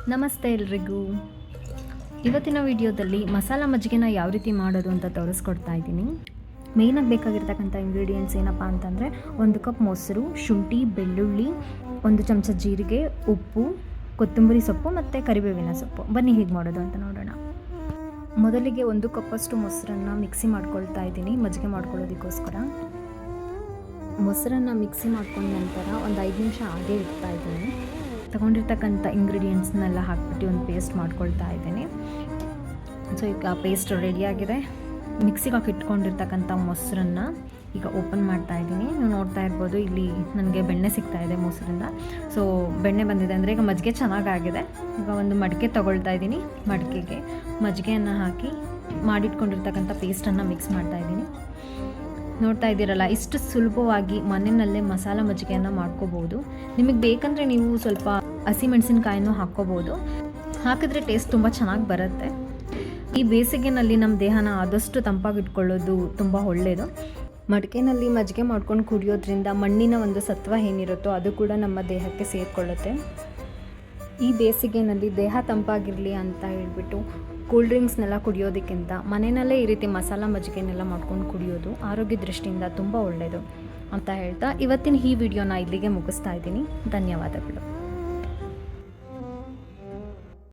ನಮಸ್ತೆ ಎಲ್ರಿಗೂ. ಇವತ್ತಿನ ವಿಡಿಯೋದಲ್ಲಿ ಮಸಾಲ ಮಜ್ಜಿಗೆನ ಯಾವ ರೀತಿ ಮಾಡೋದು ಅಂತ ತೋರಿಸ್ಕೊಡ್ತಾ ಇದ್ದೀನಿ. ಮೇಯ್ನಾಗಿ ಬೇಕಾಗಿರ್ತಕ್ಕಂಥ ಇಂಗ್ರೀಡಿಯೆಂಟ್ಸ್ ಏನಪ್ಪ ಅಂತಂದರೆ 1 ಕಪ್ ಮೊಸರು, ಶುಂಠಿ, ಬೆಳ್ಳುಳ್ಳಿ, 1 ಚಮಚ ಜೀರಿಗೆ, ಉಪ್ಪು, ಕೊತ್ತಂಬರಿ ಸೊಪ್ಪು ಮತ್ತು ಕರಿಬೇವಿನ ಸೊಪ್ಪು. ಬನ್ನಿ ಹೇಗೆ ಮಾಡೋದು ಅಂತ ನೋಡೋಣ. ಮೊದಲಿಗೆ 1 ಕಪ್ಪಷ್ಟು ಮೊಸರನ್ನು ಮಿಕ್ಸಿ ಮಾಡ್ಕೊಳ್ತಾ ಇದ್ದೀನಿ ಮಜ್ಜಿಗೆ ಮಾಡ್ಕೊಳ್ಳೋದಕ್ಕೋಸ್ಕರ. ಮೊಸರನ್ನು ಮಿಕ್ಸಿ ಮಾಡ್ಕೊಂಡ ನಂತರ ಒಂದು 5 ನಿಮಿಷ ಹಾಗೇ ಇಡ್ತಾ ಇದ್ದೀನಿ. ತಗೊಂಡಿರ್ತಕ್ಕಂಥ ಇಂಗ್ರೀಡಿಯೆಂಟ್ಸ್ನೆಲ್ಲ ಹಾಕ್ಬಿಟ್ಟು ಒಂದು ಪೇಸ್ಟ್ ಮಾಡ್ಕೊಳ್ತಾ ಇದ್ದೀನಿ. ಸೊ ಈಗ ಪೇಸ್ಟ್ ರೆಡಿಯಾಗಿದೆ. ಮಿಕ್ಸಿಗೆ ಹಾಕಿ ಇಟ್ಕೊಂಡಿರ್ತಕ್ಕಂಥ ಮೊಸರನ್ನು ಈಗ ಓಪನ್ ಮಾಡ್ತಾ ಇದ್ದೀನಿ. ನೀವು ನೋಡ್ತಾ ಇರ್ಬೋದು, ಇಲ್ಲಿ ನನಗೆ ಬೆಣ್ಣೆ ಸಿಗ್ತಾ ಇದೆ ಮೊಸರಿಂದ. ಸೊ ಬೆಣ್ಣೆ ಬಂದಿದೆ ಅಂದರೆ ಈಗ ಮಜ್ಜಿಗೆ ಚೆನ್ನಾಗಾಗಿದೆ. ಈಗ ಒಂದು ಮಡಿಕೆ ತೊಗೊಳ್ತಾ ಇದ್ದೀನಿ. ಮಡಿಕೆಗೆ ಮಜ್ಜಿಗೆಯನ್ನು ಹಾಕಿ ಮಾಡಿಟ್ಕೊಂಡಿರ್ತಕ್ಕಂಥ ಪೇಸ್ಟನ್ನು ಮಿಕ್ಸ್ ಮಾಡ್ತಾ ಇದ್ದೀನಿ. ನೋಡ್ತಾ ಇದ್ದೀರಲ್ಲ, ಇಷ್ಟು ಸುಲಭವಾಗಿ ಮನೆಯಲ್ಲೇ ಮಸಾಲ ಮಜ್ಜಿಗೆಯನ್ನು ಮಾಡ್ಕೋಬೋದು. ನಿಮಗೆ ಬೇಕಂದರೆ ನೀವು ಸ್ವಲ್ಪ ಹಸಿಮೆಣಸಿನ್ಕಾಯನ್ನು ಹಾಕ್ಕೋಬೋದು. ಹಾಕಿದ್ರೆ ಟೇಸ್ಟ್ ತುಂಬ ಚೆನ್ನಾಗಿ ಬರುತ್ತೆ. ಈ ಬೇಸಿಗೆನಲ್ಲಿ ನಮ್ಮ ದೇಹನ ಆದಷ್ಟು ತಂಪಾಗಿಟ್ಕೊಳ್ಳೋದು ತುಂಬ ಒಳ್ಳೆಯದು. ಮಡಿಕೆನಲ್ಲಿ ಮಜ್ಜಿಗೆ ಮಾಡ್ಕೊಂಡು ಕುಡಿಯೋದ್ರಿಂದ ಮಣ್ಣಿನ ಒಂದು ಸತ್ವ ಏನಿರುತ್ತೋ ಅದು ಕೂಡ ನಮ್ಮ ದೇಹಕ್ಕೆ ಸೇರಿಕೊಳ್ಳುತ್ತೆ. ಈ ಬೇಸಿಗೆನಲ್ಲಿ ದೇಹ ತಂಪಾಗಿರಲಿ ಅಂತ ಹೇಳ್ಬಿಟ್ಟು ಕೂಲ್ ಡ್ರಿಂಕ್ಸ್ನೆಲ್ಲ ಕುಡಿಯೋದಕ್ಕಿಂತ ಮನೆಯಲ್ಲೇ ಈ ರೀತಿ ಮಸಾಲ ಮಜ್ಜಿಗೆನೆಲ್ಲ ಮಾಡ್ಕೊಂಡು ಕುಡಿಯೋದು ಆರೋಗ್ಯ ದೃಷ್ಟಿಯಿಂದ ತುಂಬ ಒಳ್ಳೆಯದು ಅಂತ ಹೇಳ್ತಾ ಇವತ್ತಿನ ಈ ವಿಡಿಯೋನ ಇಲ್ಲಿಗೆ ಮುಗಿಸ್ತಾ ಇದ್ದೀನಿ. ಧನ್ಯವಾದಗಳು.